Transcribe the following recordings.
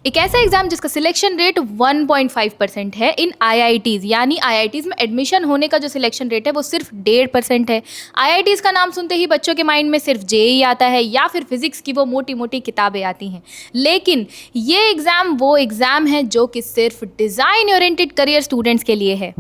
एक ऐसा एग्जाम जिसका सिलेक्शन रेट 1.5% है इन आईआईटीज, यानी आईआईटीज में एडमिशन होने का जो सिलेक्शन रेट है वो सिर्फ 1.5% है। आईआईटीज का नाम सुनते ही बच्चों के माइंड में सिर्फ जेईई आता है या फिर फिजिक्स की वो मोटी मोटी किताबें आती हैं, लेकिन ये एग्ज़ाम वो एग्ज़ाम है जो कि सिर्फ डिज़ाइन ओरिएंटेड करियर स्टूडेंट्स के लिए है।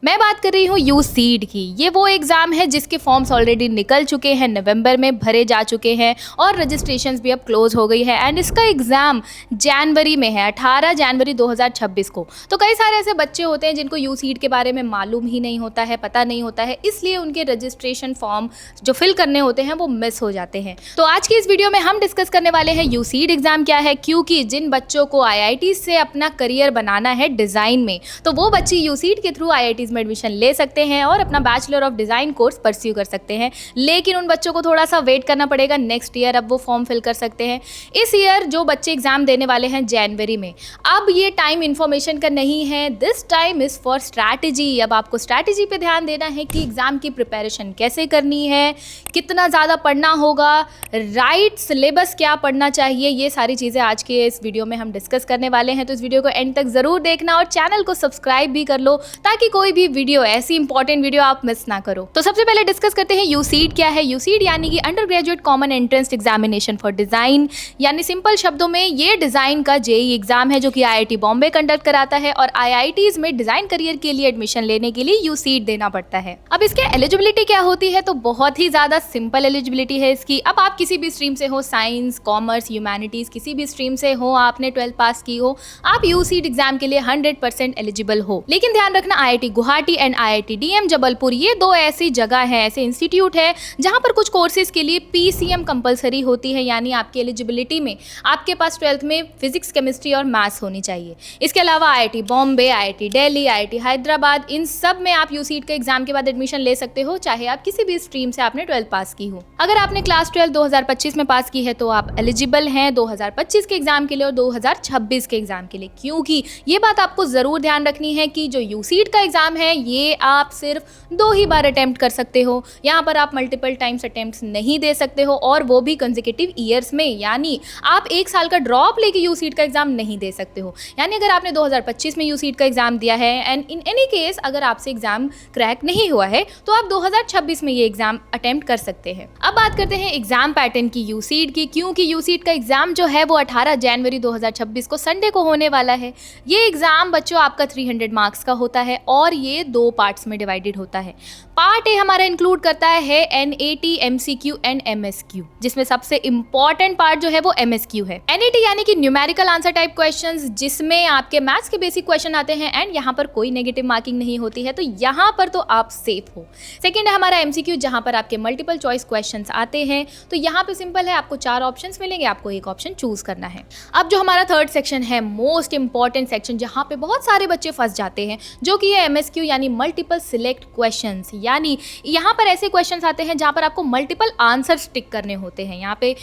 मैं बात कर रही हूँ यूसीड की। ये वो एग्ज़ाम है जिसके फॉर्म्स ऑलरेडी निकल चुके हैं, नवंबर में भरे जा चुके हैं और रजिस्ट्रेशंस भी अब क्लोज हो गई है एंड इसका एग्ज़ाम जनवरी में है, 18 जनवरी 2026 को। तो कई सारे ऐसे बच्चे होते हैं जिनको यूसीड के बारे में मालूम ही नहीं होता है, पता नहीं होता है, इसलिए उनके रजिस्ट्रेशन फॉर्म जो फिल करने होते हैं वो मिस हो जाते हैं। तो आज की इस वीडियो में हम डिस्कस करने वाले हैं यूसीड एग्ज़ाम क्या है, क्योंकि जिन बच्चों को आईआईटी से अपना करियर बनाना है डिज़ाइन में, तो वो बच्चे यूसीड के थ्रू आईआईटीज में एडमिशन ले सकते हैं और अपना bachelor of design course pursue कर सकते हैं। लेकिन उन बच्चों को थोड़ा सा वेट करना पड़ेगा, नेक्स्ट ईयर अब वो फॉर्म फिल कर सकते हैं। इस ईयर जो बच्चे एग्जाम देने वाले हैं जनवरी में, अब ये टाइम इन्फॉर्मेशन का नहीं है, this time is for strategy. अब आपको स्ट्रैटेजी पे ध्यान देना है कि एग्ज़ाम की प्रिपरेशन कैसे करनी है, कितना ज़्यादा पढ़ना होगा, राइट सिलेबस क्या पढ़ना चाहिए, ये सारी चीज़ें आज के इस वीडियो में हम डिस्कस करने वाले हैं। तो इस वीडियो को एंड तक ज़रूर देखना और चैनल को सब्सक्राइब भी कर लो ताकि कोई भी वीडियो, ऐसी इंपॉर्टेंट वीडियो आप मिस ना करो। तो सबसे पहले डिस्कस करते हैं यूसीड क्या है। यूसीड यानी कि under graduate common entrance examination for design, यानी सिंपल शब्दों में ये डिजाइन का जेईई एग्जाम है जो कि आईआईटी बॉम्बे कंडक्ट कराता है और आईआईटीज में डिजाइन करियर के लिए एडमिशन लेने के लिए यूसीड देना पड़ता है। अब इसके एलिजिबिलिटी क्या होती है, तो बहुत ही ज्यादा सिंपल एलिजिबिलिटी है इसकी। अब आप किसी भी स्ट्रीम से हो, साइंस, कॉमर्स, ह्यूमैनिटीज, किसी भी स्ट्रीम से हो, आपने 12th पास की हो, आप यूसीड एग्जाम के लिए 100% एलिजिबल हो। लेकिन ध्यान रखना, IIT Guwahati and IIT DM Jabalpur, ये दो ऐसी जगह है, ऐसे इंस्टीट्यूट है जहां पर कुछ कोर्सेज के लिए पीसीएम कंपलसरी होती है, यानी आपकी एलिजिबिलिटी में आपके पास 12th में फिजिक्स, केमिस्ट्री और मैथ्स होनी चाहिए। इसके अलावा IIT Bombay, IIT Delhi, IIT Hyderabad, इन सब में आप यूसीड के एग्जाम के बाद एडमिशन ले सकते हो, चाहे आप किसी भी स्ट्रीम से आपने 12th पास की हो। अगर आपने क्लास 12 2025 में पास की है तो आप एलिजिबल हैं 2025 के एग्जाम के लिए और 2026 के एग्जाम के लिए, क्योंकि ये बात आपको जरूर ध्यान रखनी है कि जो यूसीड का एग्जाम है ये आप सिर्फ 2 ही बार अटेम्प्ट कर सकते हो। यहाँ पर आप मल्टीपल टाइम्स अटेम्प्ट्स नहीं दे सकते हो और वो भी कंसेक्यूटिव ईयर्स में, यानी आप 1 साल का ड्रॉप लेके यूसीड का एग्जाम नहीं दे सकते हो। यानी अगर आपने 2025 में यूसीड का एग्जाम दिया है एंड इन एनी केस अगर आपसे एग्जाम क्रैक नहीं हुआ है तो आप 2026 में ये एग्जाम अटेम्प्ट कर सकते हैं। अब बात करते हैं एग्जाम पैटर्न की यूसीड की, क्योंकि यूसीड का एग्जाम जो है वो 18 जनवरी 2026 को संडे को होने वाला है। ये एग्जाम बच्चों आपका 300 मार्क्स का होता है और ये 2 पार्ट्स में डिवाइडेड होता है। पार्ट ए हमारा इंक्लूड करता है एनएटी, एमसीक्यू एंड एमएसक्यू, जिसमें सबसे इंपॉर्टेंट पार्ट जो है वो एमएसक्यू है। एनएटी यानी कि न्यूमेरिकल आंसर टाइप क्वेश्चंस, जिसमें आपके मैथ्स के बेसिक क्वेश्चन आते हैं एंड यहाँ पर कोई नेगेटिव मार्किंग नहीं होती है, तो यहाँ पर तो आप सेफ हो। सेकेंड है हमारा एमसीक्यू, जहाँ पर आपके मल्टीपल चॉइस क्वेश्चन आते हैं। तो यहाँ पे सिंपल है, आपको 4 ऑप्शन मिलेंगे, आपको एक ऑप्शन चूज करना है। अब जो हमारा थर्ड सेक्शन है, मोस्ट इंपॉर्टेंट सेक्शन, जहाँ पे बहुत सारे बच्चे फंस जाते हैं, जो कि है एमएसक्यू यानी मल्टीपल सिलेक्ट क्वेश्चंस। यानी यहाँ पर ऐसे क्वेश्चंस आते हैं जहाँ पर आपको मल्टीपल आंसर्स टिक करने होते हैं। यहाँ पे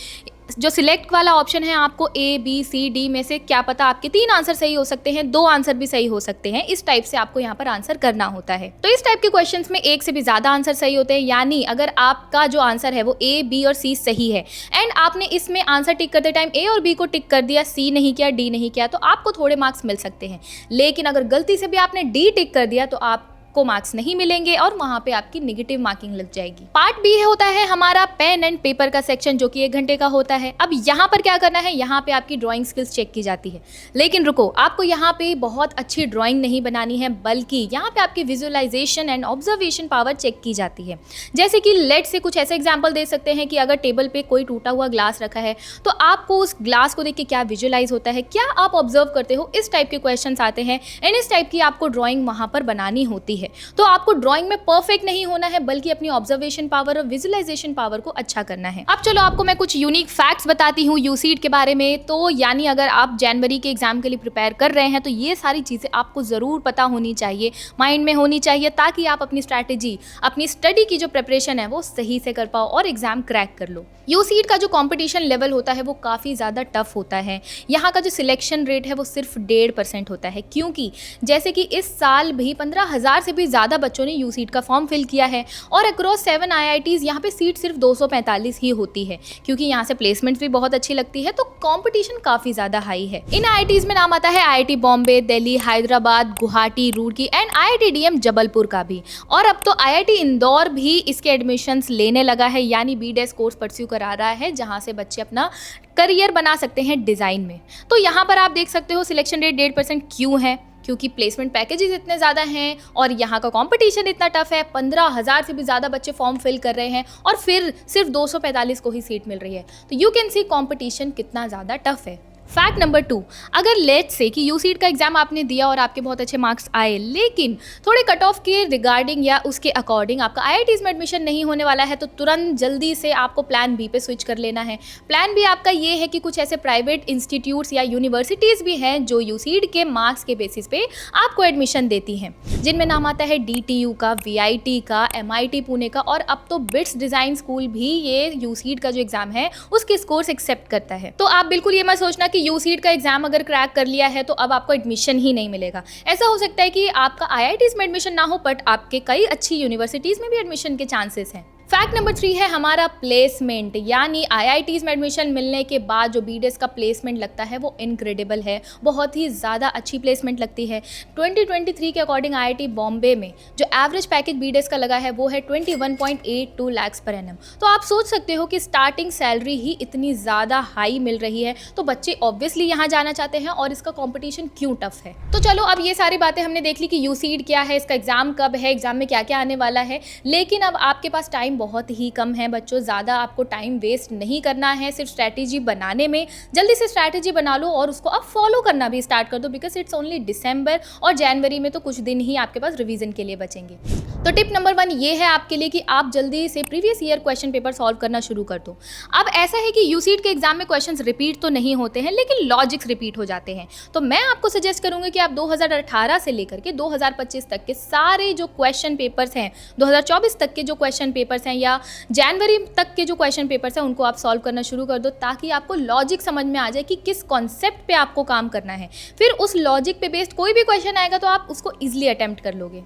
जो सिलेक्ट वाला ऑप्शन है, आपको ए बी सी डी में से क्या पता आपके 3 आंसर सही हो सकते हैं, 2 आंसर भी सही हो सकते हैं, इस टाइप से आपको यहाँ पर आंसर करना होता है। तो इस टाइप के क्वेश्चंस में एक से भी ज्यादा आंसर सही होते हैं, यानी अगर आपका जो आंसर है वो ए बी और सी सही है एंड आपने इसमें आंसर टिक करते टाइम ए और बी को टिक कर दिया, सी नहीं किया, डी नहीं किया, तो आपको थोड़े मार्क्स मिल सकते हैं। लेकिन अगर गलती से भी आपने डी टिक कर दिया तो आप को मार्क्स नहीं मिलेंगे और वहां पे आपकी नेगेटिव मार्किंग लग जाएगी। पार्ट बी होता है हमारा पेन एंड पेपर का सेक्शन, जो कि 1 घंटे का होता है। अब यहाँ पर क्या करना है, यहाँ पे आपकी ड्राइंग स्किल्स चेक की जाती है। लेकिन रुको, आपको यहाँ पे बहुत अच्छी ड्राइंग नहीं बनानी है, बल्कि यहाँ पे आपकी visualization and observation power check की जाती है। जैसे कि लेट से कुछ ऐसे एग्जाम्पल दे सकते हैं कि अगर टेबल पे कोई टूटा हुआ ग्लास रखा है तो आपको उस ग्लास को देख के क्या विजुअलाइज होता है, क्या आप ऑब्जर्व करते हो, इस टाइप के क्वेश्चन आते हैं एंड इस टाइप की आपको ड्राइंग वहाँ पर बनानी होती है। तो आपको ड्राइंग में परफेक्ट नहीं होना है, बल्कि अपनी ऑब्जर्वेशन पावर और विजुअलाइजेशन पावर को अच्छा करना है। अब चलो आपको मैं कुछ यूनिक फैक्ट्स बताती हूँ यूसीड के बारे में। तो यानी अगर आप जनवरी के एग्जाम के लिए प्रिपेयर कर रहे हैं तो ये सारी चीज़ें आपको ज़रूर पता होनी चाहिए, माइंड में होनी चाहिए, ताकि आप अपनी स्ट्रैटेजी, अपनी स्टडी की जो प्रिपरेशन है वो सही से कर पाओ और एग्जाम क्रैक कर लो। यूसीड का जो कंपटीशन लेवल होता है वो काफ़ी ज़्यादा टफ होता है। यहाँ का जो सिलेक्शन रेट है वो सिर्फ 1.5% होता है, क्योंकि जैसे कि इस साल भी 15,000 से भी ज़्यादा बच्चों ने यूसीड का फॉर्म फिल किया है और अक्रॉस 7 IITs यहाँ पे सीट सिर्फ 245 ही होती है, क्योंकि यहाँ से प्लेसमेंट्स भी बहुत अच्छी लगती है। तो कंपटीशन काफ़ी ज़्यादा हाई है। इन IITs में नाम आता है IIT Bombay, Delhi, Hyderabad, Guwahati, Roorkee and IIT-DM Jabalpur का भी। और अब तो IIT इंदौर भी इसके एडमिशन्स लेने लगा है, यानी BDES कोर्स परस्यू करा रहा है, जहाँ से बच्चे अपना करियर बना सकते हैं डिज़ाइन में। तो यहाँ पर आप देख सकते हो सिलेक्शन रेट 1.5% क्यों है, क्योंकि प्लेसमेंट पैकेजेस इतने ज़्यादा हैं और यहाँ का कंपटीशन इतना टफ है। 15,000 से भी ज़्यादा बच्चे फॉर्म फिल कर रहे हैं और फिर सिर्फ 245 को ही सीट मिल रही है। तो यू कैन सी कंपटीशन कितना ज़्यादा टफ है। फैक्ट नंबर 2, अगर लेट्स से कि यूसीड का एग्जाम आपने दिया और आपके बहुत अच्छे मार्क्स आए, लेकिन थोड़े कट ऑफ के रिगार्डिंग या उसके अकॉर्डिंग आपका IITs में एडमिशन नहीं होने वाला है, तो तुरंत जल्दी से आपको प्लान बी पे स्विच कर लेना है। प्लान बी आपका ये है कि कुछ ऐसे प्राइवेट इंस्टीट्यूट्स या यूनिवर्सिटीज़ भी हैं जो यूसीड के मार्क्स के बेसिस पे आपको एडमिशन देती हैं, जिनमें नाम आता है DTU का, VIT का, MIT पुणे का, और अब तो बिट्स डिज़ाइन स्कूल भी ये यूसीड का जो एग्ज़ाम है उसके स्कोर्स एक्सेप्ट करता है। तो आप बिल्कुल ये मत सोचना कि यूसीड का एग्जाम अगर क्रैक कर लिया है तो अब आपको एडमिशन ही नहीं मिलेगा। ऐसा हो सकता है कि आपका IITs में एडमिशन ना हो, बट आपके कई अच्छी यूनिवर्सिटीज़ में भी एडमिशन के चांसेस हैं। फैक्ट नंबर 3 है हमारा प्लेसमेंट, यानी IITs में एडमिशन मिलने के बाद जो BDES का प्लेसमेंट लगता है वो इनक्रेडिबल है, बहुत ही ज़्यादा अच्छी प्लेसमेंट लगती है। 2023 के अकॉर्डिंग IIT बॉम्बे में जो एवरेज पैकेज BDES का लगा है वो है 21.82 लाख पर एनम। तो आप सोच सकते हो कि स्टार्टिंग सैलरी ही इतनी ज़्यादा हाई मिल रही है, तो बच्चे ऑब्वियसली यहाँ जाना चाहते हैं और इसका कॉम्पिटिशन क्यों टफ है। तो चलो अब ये सारी बातें हमने देख ली कि यूसीड क्या है, इसका एग्जाम कब है, एग्जाम में क्या क्या आने वाला है, लेकिन अब आपके पास टाइम बहुत ही कम है बच्चों। ज़्यादा आपको टाइम वेस्ट नहीं करना है सिर्फ स्ट्रैटेजी बनाने में। जल्दी से स्ट्रैटेजी बना लो और उसको अब फॉलो करना भी स्टार्ट कर दो, बिकॉज इट्स ओनली दिसंबर और जनवरी में तो कुछ दिन ही आपके पास रिवीजन के लिए बचेंगे। तो टिप नंबर 1 ये है आपके लिए कि आप जल्दी से previous year question paper solve करना शुरू कर दो। अब ऐसा है कि यूसीड के एग्जाम में क्वेश्चंस रिपीट तो नहीं होते हैं, लेकिन लॉजिक्स रिपीट हो जाते हैं। तो मैं आपको सजेस्ट करूंगी कि आप 2018 से लेकर के 2025 तक के सारे जो क्वेश्चन पेपर्स हैं, 2024 तक के जो क्वेश्चन पेपर्स हैं या जनवरी तक के जो क्वेश्चन पेपर्स हैं, उनको आप सॉल्व करना शुरू कर दो, ताकि आपको लॉजिक समझ में आ जाए कि किस कॉन्सेप्ट पे आपको काम करना है। फिर उस लॉजिक पे बेस्ड कोई भी क्वेश्चन आएगा तो आप उसको ईजिली अटेम्प्ट कर लोगे।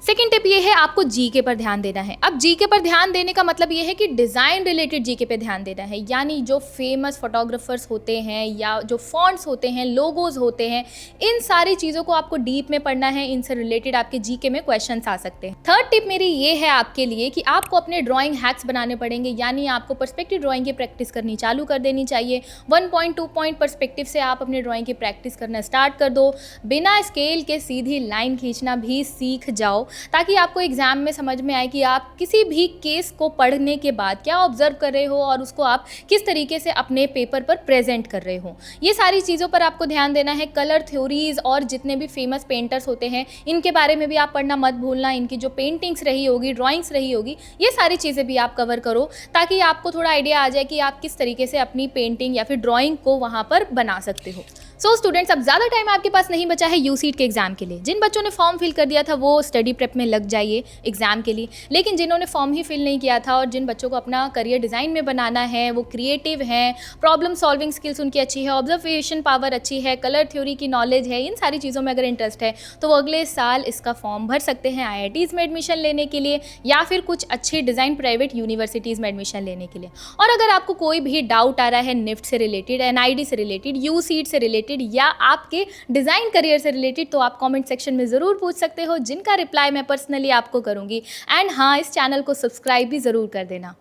सेकेंड टिप ये है आपको जीके पर ध्यान देना है। अब जीके पर ध्यान देने का मतलब ये है कि डिज़ाइन रिलेटेड जीके पे ध्यान देना है, यानी जो फेमस फोटोग्राफर्स होते हैं या जो फॉन्ट्स होते हैं, लोगोज होते हैं, इन सारी चीज़ों को आपको डीप में पढ़ना है। इनसे रिलेटेड आपके जीके में क्वेश्चंस आ सकते हैं। थर्ड टिप मेरी ये है आपके लिए कि आपको अपने ड्राइंग हैक्स बनाने पड़ेंगे, यानी आपको पर्सपेक्टिव ड्राइंग की प्रैक्टिस करनी चालू कर देनी चाहिए। 1.2 पॉइंट पर्सपेक्टिव से आप अपने ड्राइंग की प्रैक्टिस करना स्टार्ट कर दो। बिना स्केल के सीधी लाइन खींचना भी सीख जाओ, ताकि आपको एग्जाम में समझ में आए कि आप किसी भी केस को पढ़ने के बाद क्या ऑब्जर्व कर रहे हो और उसको आप किस तरीके से अपने पेपर पर प्रेजेंट कर रहे हो। ये सारी चीज़ों पर आपको ध्यान देना है। कलर थ्योरीज और जितने भी फेमस पेंटर्स होते हैं इनके बारे में भी आप पढ़ना मत भूलना। इनकी जो पेंटिंग्स रही होगी, ड्राइंग्स रही होगी, ये सारी चीज़ें भी आप कवर करो, ताकि आपको थोड़ा आइडिया आ जाए कि आप किस तरीके से अपनी पेंटिंग या फिर ड्राइंग को वहाँ पर बना सकते हो। सो स्टूडेंट्स, अब ज़्यादा टाइम आपके पास नहीं बचा है यूसीड के एग्जाम के लिए। जिन बच्चों ने फॉर्म फिल कर दिया था वो स्टडी प्रेप में लग जाइए एग्जाम के लिए, लेकिन जिन्होंने फॉर्म ही फिल नहीं किया था और जिन बच्चों को अपना करियर डिज़ाइन में बनाना है, वो क्रिएटिव हैं, प्रॉब्लम सॉल्विंग स्किल्स उनकी अच्छी है, ऑब्जर्वेशन पावर अच्छी है, कलर थ्योरी की नॉलेज है, इन सारी चीज़ों में अगर इंटरेस्ट है तो वो अगले साल इसका फॉर्म भर सकते हैं IITs में एडमिशन लेने के लिए या फिर कुछ अच्छी डिज़ाइन प्राइवेट यूनिवर्सिटीज़ में एडमिशन लेने के लिए। और अगर आपको कोई भी डाउट आ रहा है निफ्ट से रिलेटेड, NID से रिलेटेड, यूसीड से रिलेटेड या आप के डिज़ाइन करियर से रिलेटेड, तो आप कमेंट सेक्शन में ज़रूर पूछ सकते हो, जिनका रिप्लाई मैं पर्सनली आपको करूंगी। एंड हाँ, इस चैनल को सब्सक्राइब भी ज़रूर कर देना।